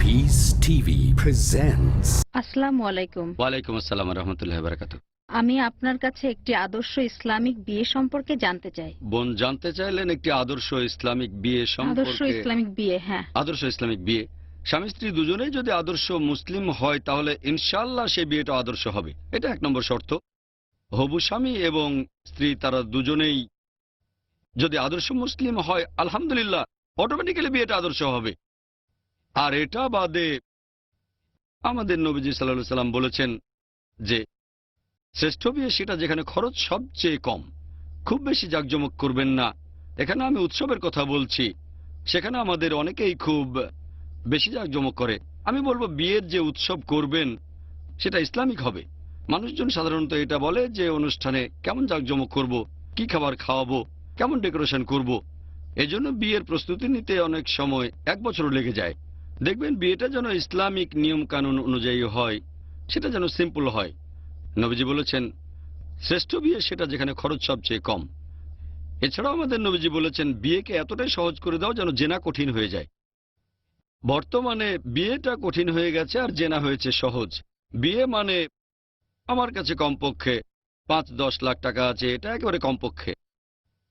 PeaceTv presents. আসসালামু আলাইকুম। ওয়ালাইকুম আসসালাম রাহমাতুল্লাহি ওয়া বারাকাতুহু। আমি আপনার কাছে একটি আদর্শ ইসলামিক বিয়ে সম্পর্কে জানতে চাই। বোন জানতে চাইলেন একটি আদর্শ ইসলামিক বিয়ে আদর্শ সম্পর্কে। ইসলামিক বিয়ে, হ্যাঁ। আদর্শ ইসলামিক বিয়ে, স্বামী স্ত্রী দুজনেই যদি আদর্শ মুসলিম হয় তাহলে ইনশাআল্লাহ সেই বিয়েটা আদর্শ হবে। এটা এক নম্বর শর্ত। হবু স্বামী এবং স্ত্রী তারা দুজনেই যদি আদর্শ মুসলিম হয় আলহামদুলিল্লাহ অটোমেটিক্যালি বিয়েটা আদর্শ হবে। আর এটা বাদে আমাদের নবীজি সাল্লাল্লাহু আলাইহি সাল্লাম বলেছেন যে শ্রেষ্ঠ বিয়ে সেটা যেখানে খরচ সবচেয়ে কম। খুব বেশি জাঁকজমক করবেন না। এখানে আমি উৎসবের কথা বলছি, সেখানে আমাদের অনেকেই খুব বেশি জাঁকজমক করে। আমি বলবো বিয়ের যে উৎসব করবেন সেটা ইসলামিক হবে। মানুষজন সাধারণত এটা বলে যে অনুষ্ঠানে কেমন জাঁকজমক করব, কি খাবার খাওয়াবো, কেমন ডেকোরেশন করব। এজন্য বিয়ের প্রস্তুতি নিতে অনেক সময় 1 বছরও লেগে যায়। দেখবেন বিয়েটা যেন ইসলামিক নিয়ম কানুন অনুযায়ী হয়, সেটা যেন সিম্পল হয়। নবীজি বলেছেন শ্রেষ্ঠ বিয়ে সেটা যেখানে খরচ সবচেয়ে কম। এছাড়াও আমাদের নবীজি বলেছেন বিয়েকে এতটাই সহজ করে দাও যেন জেনা কঠিন হয়ে যায়। বর্তমানে বিয়েটা কঠিন হয়ে গেছে আর জেনা হয়েছে সহজ। বিয়ে মানে আমার কাছে কমপক্ষে 5-10 লাখ টাকা আছে, এটা একেবারে কমপক্ষে।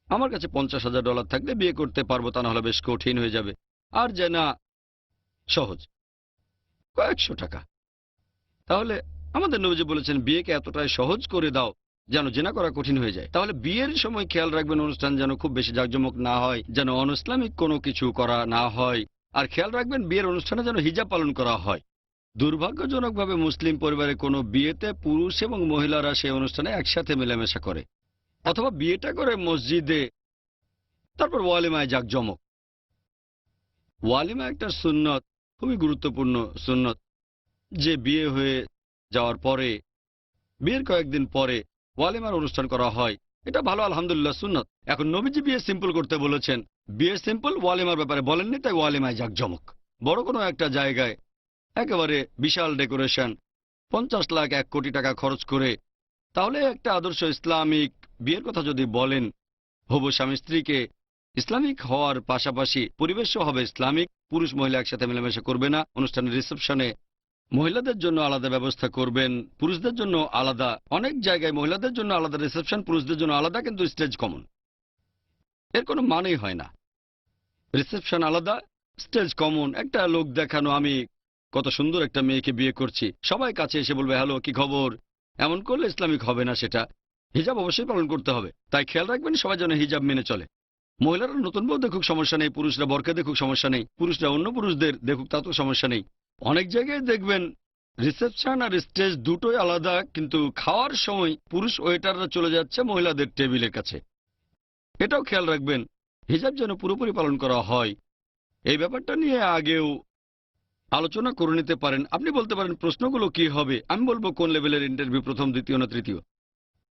আমার কাছে $50,000 থাকলে বিয়ে করতে পারবো, তা নাহলে বেশ কঠিন হয়ে যাবে। আর জেনা সহজ, কয়েকশো টাকা। তাহলে আমাদের নবীজি বলেছেন বিয়েকে এতটাই সহজ করে দাও যেন জেনা করা কঠিন হয়ে যায়। তাহলে বিয়ের সময় খেয়াল রাখবেন অনুষ্ঠান যেন খুব বেশি জাঁকজমক না হয়, যেন অনইসলামিক কোনো কিছু করা না হয়। আর খেয়াল রাখবেন বিয়ের অনুষ্ঠানে যেন হিজাব পালন করা হয়। দুর্ভাগ্যজনকভাবে মুসলিম পরিবারে কোনো বিয়েতে পুরুষ এবং মহিলারা সেই অনুষ্ঠানে একসাথে মেলামেশা করে, অথবা বিয়েটা করে মসজিদে, তারপর ওয়ালিমায় জাঁকজমক। ওয়ালিমা একটা সুন্নত, খুবই গুরুত্বপূর্ণ সুন্নত, যে বিয়ে হয়ে যাওয়ার পরে বিয়ের কয়েকদিন পরে ওয়ালিমার অনুষ্ঠান করা হয়। এটা ভালো, আলহামদুলিল্লাহ, সুন্নত। এখন নবীজি বিয়ে সিম্পল করতে বলেছেন, বিয়ে সিম্পল, ওয়ালিমার ব্যাপারে বলেননি, তাই ওয়ালিমায় জাঁকজমক। বড় কোনো একটা জায়গায় একেবারে বিশাল ডেকোরেশন, 50 লাখ 1 কোটি টাকা খরচ করে। তাহলে একটা আদর্শ ইসলামিক বিয়ের কথা যদি বলেন, হবু স্বামী স্ত্রীকে ইসলামিক হওয়ার পাশাপাশি পরিবেশও হবে ইসলামিক। পুরুষ মহিলা একসাথে মেলামেশা করবে না। অনুষ্ঠানের রিসেপশনে মহিলাদের জন্য আলাদা ব্যবস্থা করবেন, পুরুষদের জন্য আলাদা। অনেক জায়গায় মহিলাদের জন্য আলাদা রিসেপশন, পুরুষদের জন্য আলাদা, কিন্তু স্টেজ কমন। এর কোনো মানেই হয় না। রিসেপশন আলাদা, স্টেজ কমন। একটা লোক দেখানো, আমি কত সুন্দর একটা মেয়েকে বিয়ে করছি, সবাই কাছে এসে বলবে হ্যালো কি খবর। এমন করলে ইসলামিক হবে না। সেটা হিজাব অবশ্যই পালন করতে হবে। তাই খেয়াল রাখবেন সবাই যেন হিজাব মেনে চলে। মহিলারা নতুন বউ দেখুক, সমস্যা নেই। পুরুষরা বরকে দেখুক, সমস্যা নেই। পুরুষরা অন্য পুরুষদের দেখুক, তাতেও সমস্যা নেই। অনেক জায়গায় দেখবেন রিসেপশন আর স্টেজ দুটোই আলাদা, কিন্তু খাওয়ার সময় পুরুষ ওয়েটাররা চলে যাচ্ছে মহিলাদের টেবিলের কাছে। এটাও খেয়াল রাখবেন হিজাব যেন পুরোপুরি পালন করা হয়। এই ব্যাপারটা নিয়ে আগেও আলোচনা করে নিতে পারেন। আপনি বলতে পারেন প্রশ্নগুলো কি হবে। আমি বলবো কোন লেভেলের ইন্টারভিউ, প্রথম, দ্বিতীয় না তৃতীয়।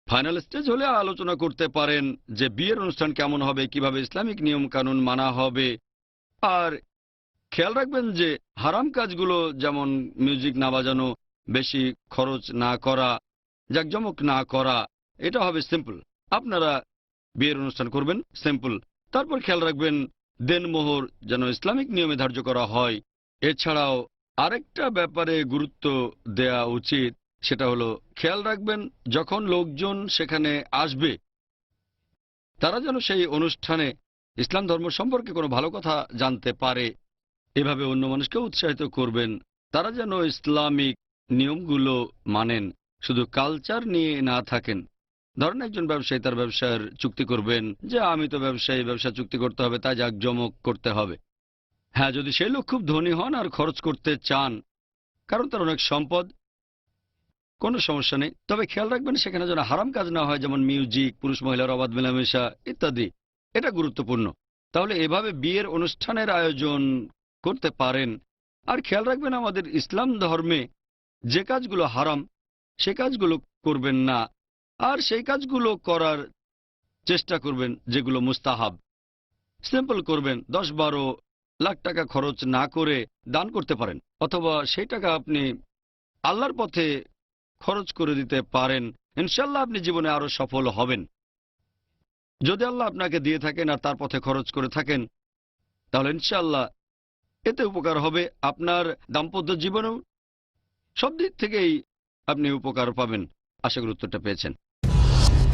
ফাইনাল স্টেজ হলে আলোচনা করতে পারেন যে বিয়ের অনুষ্ঠান কেমন হবে, কিভাবে ইসলামিক নিয়ম কানুন মানা হবে। আর খেয়াল রাখবেন যে হারাম কাজগুলো, যেমন মিউজিক না বাজানো, বেশি খরচ না করা, জাঁকজমক না করা, এটা হবে সিম্পল। আপনারা বিয়ের অনুষ্ঠান করবেন সিম্পল। তারপর খেয়াল রাখবেন দেনমোহর যেন ইসলামিক নিয়মে ধার্য করা হয়। এছাড়াও আরেকটা ব্যাপারে গুরুত্ব দেয়া উচিত, সেটা হলো খেয়াল রাখবেন যখন লোকজন সেখানে আসবে তারা যেন সেই অনুষ্ঠানে ইসলাম ধর্ম সম্পর্কে কোনো ভালো কথা জানতে পারে। এভাবে অন্য মানুষকে উৎসাহিত করবেন তারা যেন ইসলামিক নিয়মগুলো মানেন, শুধু কালচার নিয়ে না থাকেন। ধরেন একজন ব্যবসায়ী তার ব্যবসার চুক্তি করবেন যে আমি তো ব্যবসায়ী, ব্যবসা চুক্তি করতে হবে, তাই জাঁকজমক করতে হবে। হ্যাঁ, যদি সেই লোক খুব ধনী হন আর খরচ করতে চান, কারণ তার অনেক সম্পদ, কোনো সমস্যা নেই। তবে খেয়াল রাখবেন সেখানে যেন হারাম কাজ না হয়, যেমন মিউজিক, পুরুষ মহিলার অবাধ মেলামেশা ইত্যাদি। এটা গুরুত্বপূর্ণ। তাহলে এভাবে বিয়ের অনুষ্ঠানের আয়োজন করতে পারেন। আর খেয়াল রাখবেন আমাদের ইসলাম ধর্মে যে কাজগুলো হারাম সে কাজগুলো করবেন না, আর সেই কাজগুলো করার চেষ্টা করবেন যেগুলো মুস্তাহাব। সিম্পল করবেন। 10-12 লাখ টাকা খরচ না করে দান করতে পারেন, অথবা সেই টাকা আপনি আল্লাহর পথে খরচ করে দিতে পারেন। ইনশাল্লাহ আপনি জীবনে আরো সফল হবেন। যদি আল্লাহ আপনাকে দিয়ে থাকেন আর তার পথে খরচ করে থাকেন, তাহলে ইনশাল্লাহ এতে উপকার হবে আপনার দাম্পত্য জীবনেও, সব দিক থেকেই আপনি উপকার পাবেন। আশা করি উত্তরটা পেয়েছেন।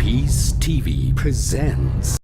Peace TV presents